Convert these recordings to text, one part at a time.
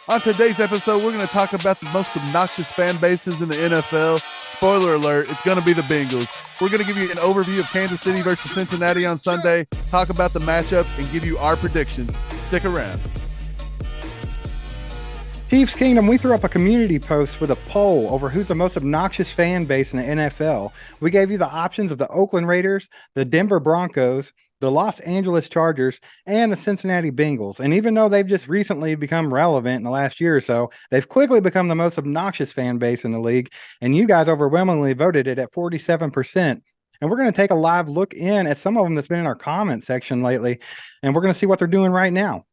On today's episode, we're going to talk about the most obnoxious fan bases in the NFL. Spoiler alert, it's going to be the Bengals. We're going to give you an overview of Kansas City versus Cincinnati on Sunday, talk about the matchup, and give you our predictions. Stick around. Chiefs Kingdom, we threw up a community post with a poll over who's the most obnoxious fan base in the NFL. We gave you the options of the Oakland Raiders, the Denver Broncos, the Los Angeles Chargers, and the Cincinnati Bengals. And even though they've just recently become relevant in the last year or so, they've quickly become the most obnoxious fan base in the league. And you guys overwhelmingly voted it at 47%. And we're going to take a live look in at some of them that's been in our comment section lately. And we're going to see what they're doing right now.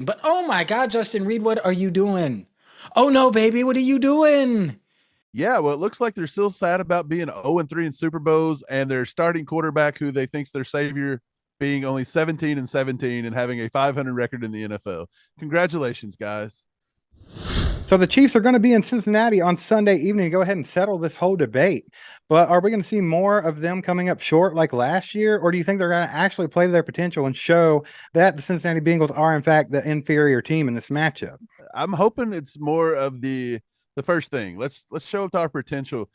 But oh my God, Justin Reid, what are you doing? Oh no, baby, what are you doing? Yeah, well, it looks like they're still sad about being 0-3 in Super Bowls, and their starting quarterback, who they think's their savior, being only 17-17 and having a 500 record in the NFL. Congratulations, guys. So the Chiefs are going to be in Cincinnati on Sunday evening to go ahead and settle this whole debate. But are we going to see more of them coming up short like last year? Or do you think they're going to actually play to their potential and show that the Cincinnati Bengals are, in fact, the inferior team in this matchup? I'm hoping it's more of the first thing. Let's show up to our potential.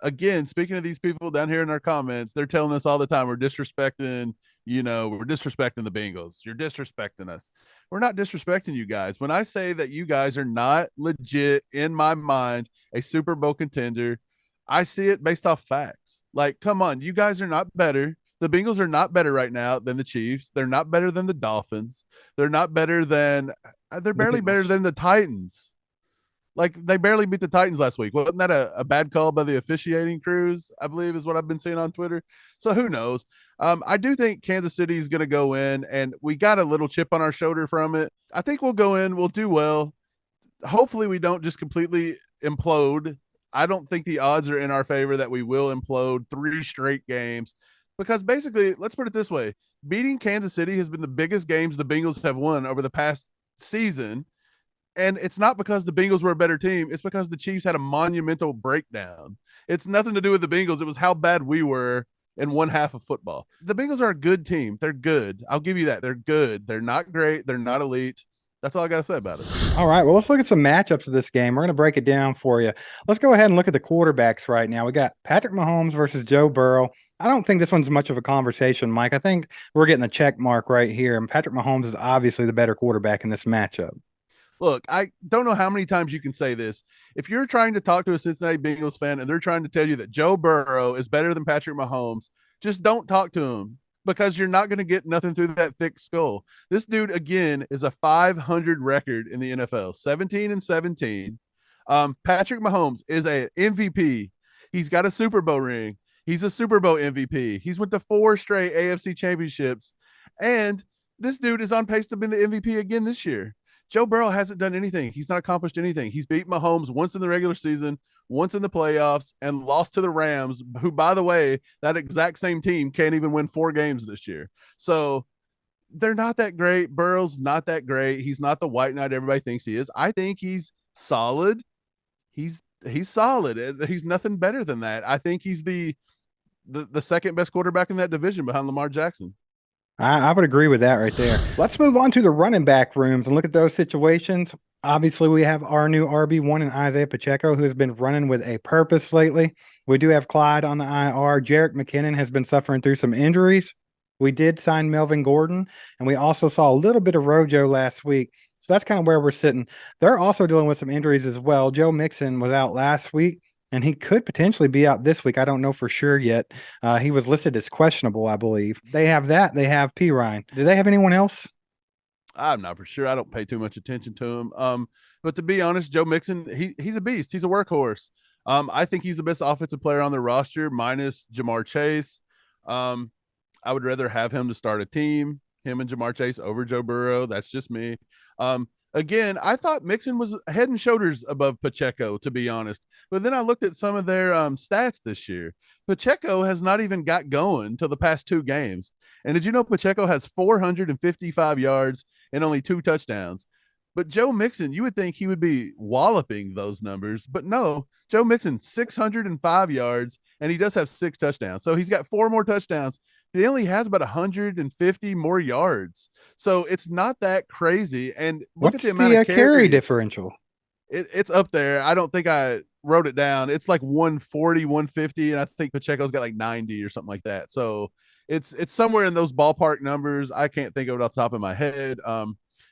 Again, speaking of these people down here in our comments, they're telling us all the time we're disrespecting the Bengals. You're disrespecting us. We're not disrespecting you guys. When I say that you guys are not legit, in my mind, a Super Bowl contender, I see it based off facts. Like, come on, you guys are not better. The Bengals are not better right now than the Chiefs. They're not better than the Dolphins. They're barely better than the Titans. Like, they barely beat the Titans last week. Wasn't that a bad call by the officiating crews, I believe is what I've been seeing on Twitter. So who knows? I do think Kansas City is going to go in, and we got a little chip on our shoulder from it. I think we'll go in. We'll do well. Hopefully we don't just completely implode. I don't think the odds are in our favor that we will implode 3 straight games, because basically, let's put it this way. Beating Kansas City has been the biggest games the Bengals have won over the past season. And it's not because the Bengals were a better team. It's because the Chiefs had a monumental breakdown. It's nothing to do with the Bengals. It was how bad we were in one half of football. The Bengals are a good team. They're good. I'll give you that. They're good. They're not great. They're not elite. That's all I got to say about it. All right, well, let's look at some matchups of this game. We're going to break it down for you. Let's go ahead and look at the quarterbacks right now. We got Patrick Mahomes versus Joe Burrow. I don't think this one's much of a conversation, Mike. I think we're getting a check mark right here, and Patrick Mahomes is obviously the better quarterback in this matchup. Look, I don't know how many times you can say this. If you're trying to talk to a Cincinnati Bengals fan and they're trying to tell you that Joe Burrow is better than Patrick Mahomes, just don't talk to him, because you're not going to get nothing through that thick skull. This dude, again, is a 500 record in the NFL, 17-17. Patrick Mahomes is a MVP. He's got a Super Bowl ring. He's a Super Bowl MVP. He's went to 4 straight AFC championships. And this dude is on pace to be the MVP again this year. Joe Burrow hasn't done anything. He's not accomplished anything. He's beat Mahomes once in the regular season, once in the playoffs, and lost to the Rams, who, by the way, that exact same team can't even win 4 games this year. So they're not that great. Burrow's not that great. He's not the white knight everybody thinks he is. I think he's solid. He's solid. He's nothing better than that. I think he's the second best quarterback in that division behind Lamar Jackson. I would agree with that right there. Let's move on to the running back rooms and look at those situations. Obviously, we have our new RB1 in Isaiah Pacheco, who has been running with a purpose lately. We do have Clyde on the IR. Jerick McKinnon has been suffering through some injuries. We did sign Melvin Gordon, and we also saw a little bit of Rojo last week. So that's kind of where we're sitting. They're also dealing with some injuries as well. Joe Mixon was out last week, and he could potentially be out this week. I don't know for sure yet. He was listed as questionable, I believe. They have that. They have P. Ryan. Do they have anyone else? I'm not for sure. I don't pay too much attention to him. But to be honest, Joe Mixon, he's a beast. He's a workhorse. I think he's the best offensive player on the roster, minus Jamar Chase. I would rather have him to start a team, him and Jamar Chase, over Joe Burrow. That's just me. Again, I thought Mixon was head and shoulders above Pacheco, to be honest. But then I looked at some of their stats this year. Pacheco has not even got going until the past 2 games. And did you know Pacheco has 455 yards and only 2 touchdowns? But Joe Mixon, you would think he would be walloping those numbers, but no. Joe Mixon, 605 yards, and he does have 6 touchdowns. So he's got 4 more touchdowns. He only has about 150 more yards. So it's not that crazy. And look at What's the amount of the carry carries. differential? It's up there. I don't think I wrote it down. It's like 140, 150, and I think Pacheco's got like 90 or something like that. So it's somewhere in those ballpark numbers. I can't think of it off the top of my head.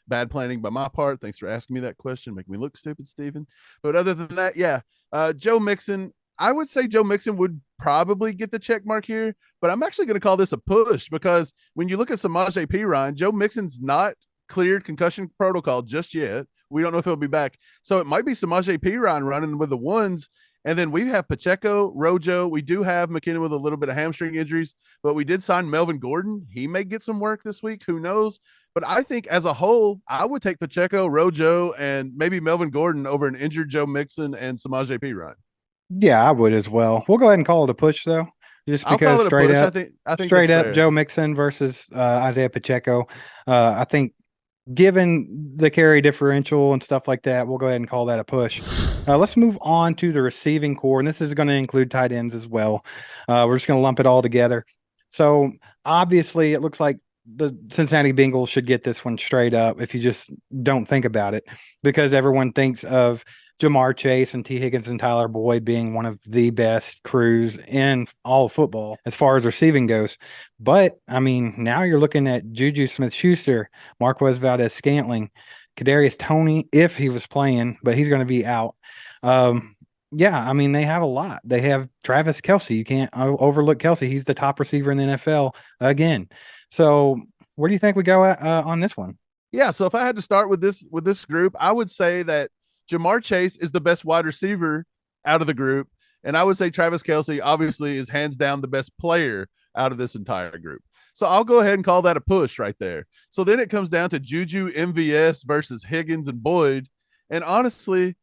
Bad planning by my part. Thanks for asking me that question. Make me look stupid, Steven. But other than that, yeah, Joe Mixon. I would say Joe Mixon would probably get the check mark here, but I'm actually going to call this a push because when you look at Samaje Perine, Joe Mixon's not cleared concussion protocol just yet. We don't know if he'll be back. So it might be Samaje Perine running with the ones. And then we have Pacheco, Rojo. We do have McKinnon with a little bit of hamstring injuries, but we did sign Melvin Gordon. He may get some work this week. Who knows? But I think as a whole, I would take Pacheco, Rojo, and maybe Melvin Gordon over an injured Joe Mixon and Samaje Perine. Yeah, I would as well. We'll go ahead and call it a push though, just I'll call because it a straight push. up, I think straight that's up fair. Joe Mixon versus Isaiah Pacheco. I think given the carry differential and stuff like that, we'll go ahead and call that a push. Let's move on to the receiving core, and this is going to include tight ends as well. We're just going to lump it all together. So obviously, it looks like the Cincinnati Bengals should get this one straight up if you just don't think about it, because everyone thinks of Jamar Chase and T. Higgins and Tyler Boyd being one of the best crews in all of football as far as receiving goes. But I mean, now you're looking at Juju Smith-Schuster, Marquez Valdez-Scantling, Kadarius Toney, if he was playing, but he's going to be out. Yeah, I mean, they have a lot. They have Travis Kelce. You can't overlook Kelce. He's the top receiver in the NFL again. So where do you think we go at, on this one? Yeah, so if I had to start with this group, I would say that Jamar Chase is the best wide receiver out of the group, and I would say Travis Kelce obviously is hands down the best player out of this entire group. So I'll go ahead and call that a push right there. So then it comes down to Juju, MVS versus Higgins and Boyd, and honestly,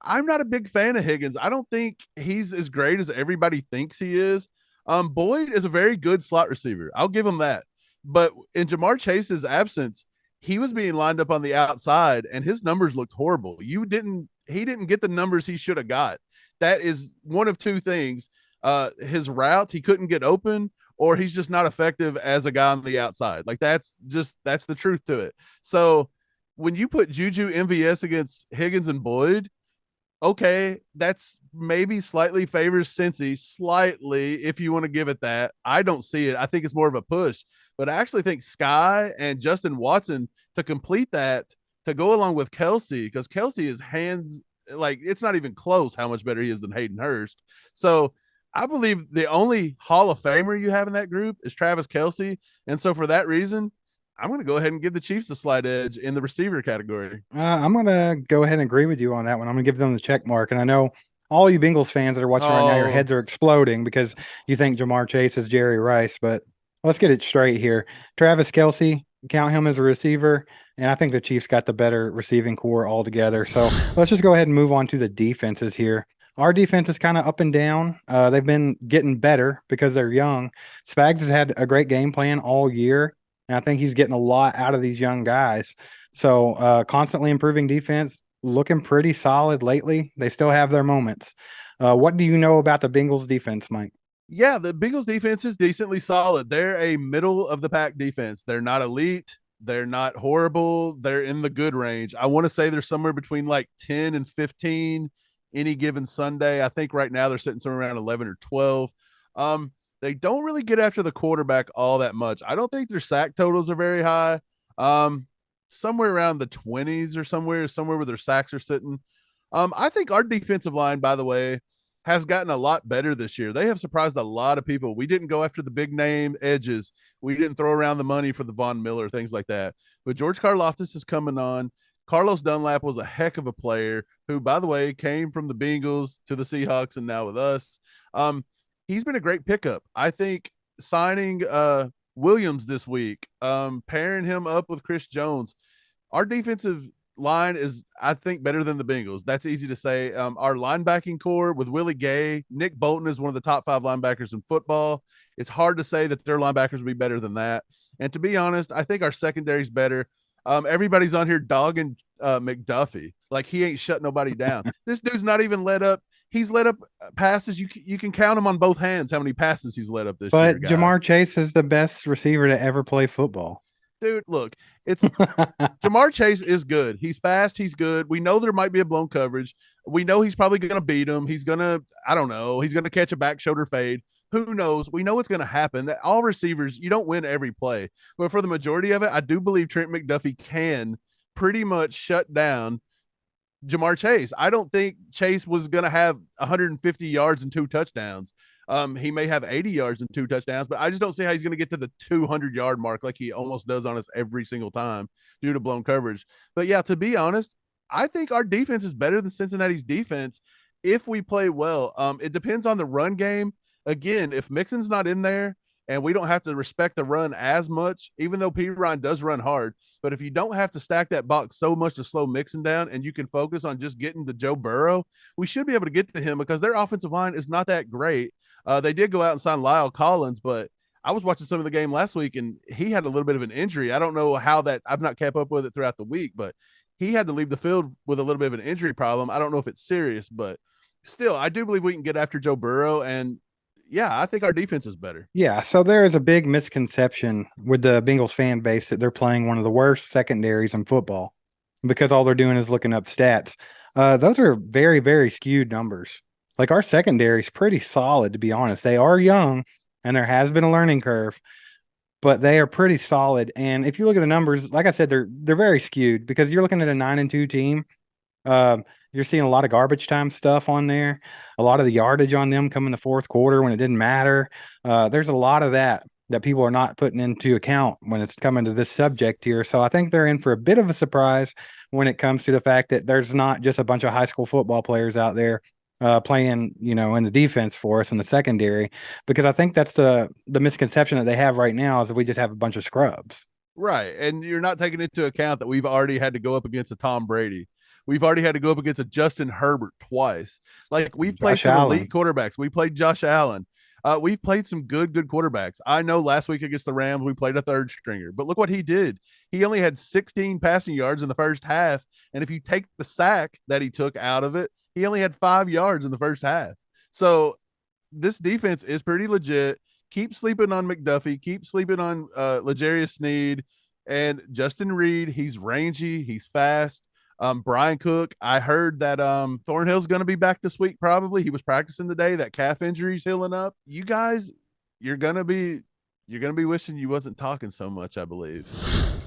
I'm not a big fan of Higgins. I don't think he's as great as everybody thinks he is. Boyd is a very good slot receiver. I'll give him that. But in Jamar Chase's absence, he was being lined up on the outside and his numbers looked horrible. He didn't get the numbers he should have got. That is one of two things. His routes, he couldn't get open, or he's just not effective as a guy on the outside. Like that's the truth to it. So when you put Juju MVS against Higgins and Boyd, okay, that's maybe slightly favors Cincy, slightly, if you want to give it that. I don't see it. I think it's more of a push. But I actually think Sky and Justin Watson to complete that, to go along with Kelce, because Kelce is hands, like, it's not even close how much better he is than Hayden Hurst. So I believe the only Hall of Famer you have in that group is Travis Kelce. And so for that reason, I'm going to go ahead and give the Chiefs a slight edge in the receiver category. I'm going to go ahead and agree with you on that one. I'm going to give them the check mark. And I know all you Bengals fans that are watching right now, your heads are exploding because you think Jamar Chase is Jerry Rice. But let's get it straight here. Travis Kelce, count him as a receiver. And I think the Chiefs got the better receiving core altogether. So let's just go ahead and move on to the defenses here. Our defense is kind of up and down. They've been getting better because they're young. Spags has had a great game plan all year. And I think he's getting a lot out of these young guys. So constantly improving defense, looking pretty solid lately. They still have their moments. What do you know about the Bengals defense, Mike? Yeah, the Bengals defense is decently solid. They're a middle of the pack defense. They're not elite. They're not horrible. They're in the good range. I want to say they're somewhere between like 10 and 15 any given Sunday. I think right now they're sitting somewhere around 11 or 12. They don't really get after the quarterback all that much. I don't think their sack totals are very high. Somewhere around the 20s or somewhere where their sacks are sitting. I think our defensive line, by the way, has gotten a lot better this year. They have surprised a lot of people. We didn't go after the big name edges. We didn't throw around the money for the Von Miller, things like that. But George Karlaftis is coming on. Carlos Dunlap was a heck of a player who, by the way, came from the Bengals to the Seahawks and now with us. He's been a great pickup. I think signing Williams this week, pairing him up with Chris Jones, our defensive line is, I think, better than the Bengals. That's easy to say. Our linebacking core with Willie Gay, Nick Bolton is one of the top 5 linebackers in football. It's hard to say that their linebackers will be better than that. And to be honest, I think our secondary is better. Everybody's on here dogging McDuffie. Like, he ain't shut nobody down. This dude's not even let up. He's let up passes. You can count him on both hands how many passes he's let up this year, But guys. Jamar Chase is the best receiver to ever play football. Dude, look, it's Jamar Chase is good. He's fast. He's good. We know there might be a blown coverage. We know he's probably going to beat him. He's going to, I don't know, he's going to catch a back shoulder fade. Who knows? We know it's going to happen. That all receivers, you don't win every play. But for the majority of it, I do believe Trent McDuffie can pretty much shut down Jamar Chase. I don't think Chase was going to have 150 yards and 2 touchdowns. He may have 80 yards and 2 touchdowns, but I just don't see how he's going to get to the 200-yard mark like he almost does on us every single time due to blown coverage. But yeah, to be honest, I think our defense is better than Cincinnati's defense if we play well. It depends on the run game. Again, if Mixon's not in there and we don't have to respect the run as much, even though P. Ryan does run hard, but if you don't have to stack that box so much to slow Mixon down and you can focus on just getting to Joe Burrow, we should be able to get to him because their offensive line is not that great. They did go out and sign Lyle Collins, but I was watching some of the game last week and he had a little bit of an injury. I don't know how that, I've not kept up with it throughout the week, but he had to leave the field with a little bit of an injury problem. I don't know if it's serious, but still, I do believe we can get after Joe Burrow. And yeah, I think our defense is better. Yeah, so there is a big misconception with the Bengals fan base that they're playing one of the worst secondaries in football because all they're doing is looking up stats. Those are very, very skewed numbers. Like, our secondary is pretty solid, to be honest. They are young, and there has been a learning curve, but they are pretty solid. And if you look at the numbers, like I said, they're very skewed because you're looking at a 9-2 team. You're seeing a lot of garbage time stuff on there, a lot of the yardage on them come in the fourth quarter when it didn't matter. There's a lot of that people are not putting into account when it's coming to this subject here. So I think they're in for a bit of a surprise when it comes to the fact that there's not just a bunch of high school football players out there playing, in the defense for us in the secondary, because I think that's the misconception that they have right now is that we just have a bunch of scrubs. Right. And you're not taking into account that we've already had to go up against a Tom Brady. We've already had to go up against a Justin Herbert twice. Like, we've played some elite quarterbacks. We played Josh Allen. We've played some good quarterbacks. I know last week against the Rams, we played a third stringer, but look what he did. He only had 16 passing yards in the first half. And if you take the sack that he took out of it, he only had 5 yards in the first half. So this defense is pretty legit. Keep sleeping on McDuffie. Keep sleeping on L'Jarius Sneed and Justin Reid. He's rangy. He's fast. Brian Cook, I heard that Thornhill's going to be back this week probably. He was practicing today. That calf injury's healing up. You guys, you're going to be wishing you wasn't talking so much, I believe.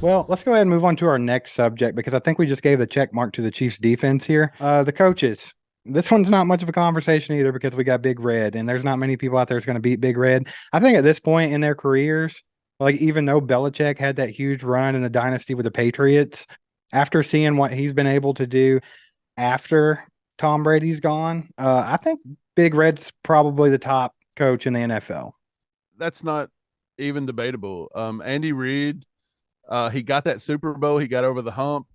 Well, let's go ahead and move on to our next subject because I think we just gave the check mark to the Chiefs defense here. The coaches. This one's not much of a conversation either because we got Big Red, and there's not many people out there that's going to beat Big Red. I think at this point in their careers, like, even though Belichick had that huge run in the dynasty with the Patriots, after seeing what he's been able to do after Tom Brady's gone, I think Big Red's probably the top coach in the NFL. That's not even debatable. Andy Reid, he got that Super Bowl. He got over the hump.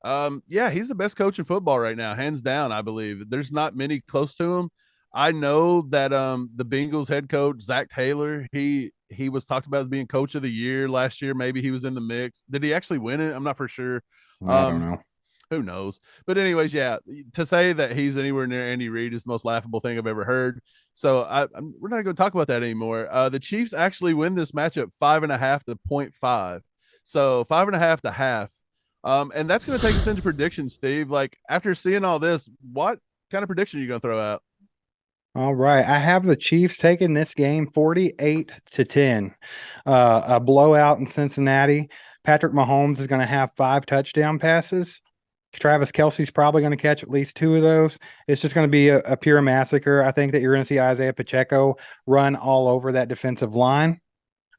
Yeah, he's the best coach in football right now, hands down, I believe. There's not many close to him. I know that the Bengals head coach, Zach Taylor, he was talked about as being coach of the year last year. Maybe he was in the mix. Did he actually win it? I'm not for sure. I don't know. Who knows? But anyways, yeah, to say that he's anywhere near Andy Reid is the most laughable thing I've ever heard. So we're not going to talk about that anymore. The Chiefs actually win this matchup 5.5 to 0.5. So 5.5 to half. And that's going to take us into predictions, Steve. Like, after seeing all this, what kind of prediction are you going to throw out? All right. I have the Chiefs taking this game 48-10. A blowout in Cincinnati. Patrick Mahomes is going to have 5 touchdown passes. Travis Kelce's probably going to catch at least 2 of those. It's just going to be a pure massacre. I think that you're going to see Isaiah Pacheco run all over that defensive line.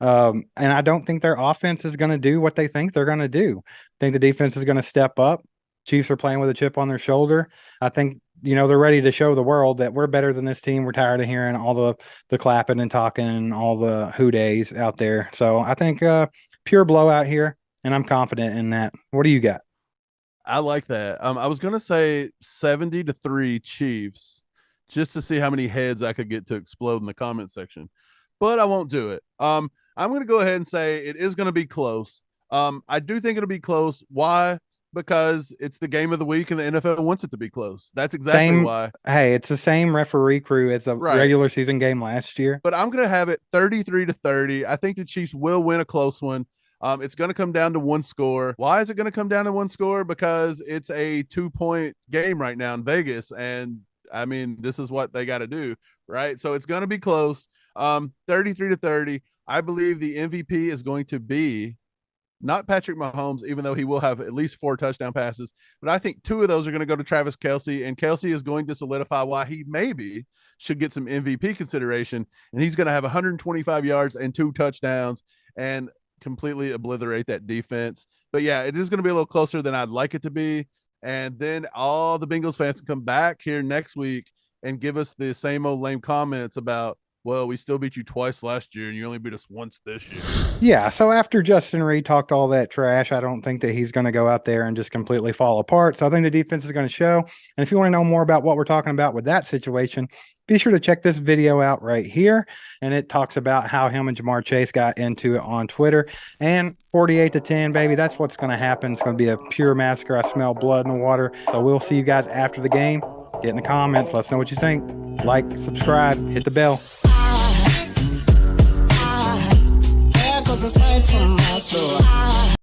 And I don't think their offense is going to do what they think they're going to do. I think the defense is going to step up. Chiefs are playing with a chip on their shoulder. I think, they're ready to show the world that we're better than this team. We're tired of hearing all the clapping and talking and all the hoo-days out there. So I think pure blowout here, and I'm confident in that. What do you got? I like that. I was going to say 70-3 Chiefs just to see how many heads I could get to explode in the comment section, but I won't do it. I'm going to go ahead and say it is going to be close. I do think it'll be close. Why? because it's the game of the week and the NFL wants it to be close. That's exactly why. Hey, it's the same referee crew as a regular season game last year. But I'm going to have it 33-30. I think the Chiefs will win a close one. It's going to come down to one score. Why is it going to come down to one score? Because it's a 2-point game right now in Vegas. And I mean, this is what they got to do, right? So it's going to be close. 33-30. I believe the MVP is going to be not Patrick Mahomes, even though he will have at least 4 touchdown passes. But I think 2 of those are going to go to Travis Kelce, and Kelce is going to solidify why he maybe should get some MVP consideration. And he's going to have 125 yards and 2 touchdowns and completely obliterate that defense. But yeah, it is going to be a little closer than I'd like it to be. And then all the Bengals fans can come back here next week and give us the same old lame comments about, well, we still beat you twice last year and you only beat us once this year. Yeah, so after Justin Reid talked all that trash, I don't think that he's going to go out there and just completely fall apart. So I think the defense is going to show. And if you want to know more about what we're talking about with that situation, be sure to check this video out right here. And it talks about how him and Jamar Chase got into it on Twitter. And 48-10, baby, that's what's going to happen. It's going to be a pure massacre. I smell blood in the water. So we'll see you guys after the game. Get in the comments. Let us know what you think. Like, subscribe, hit the bell. Aside from my soul.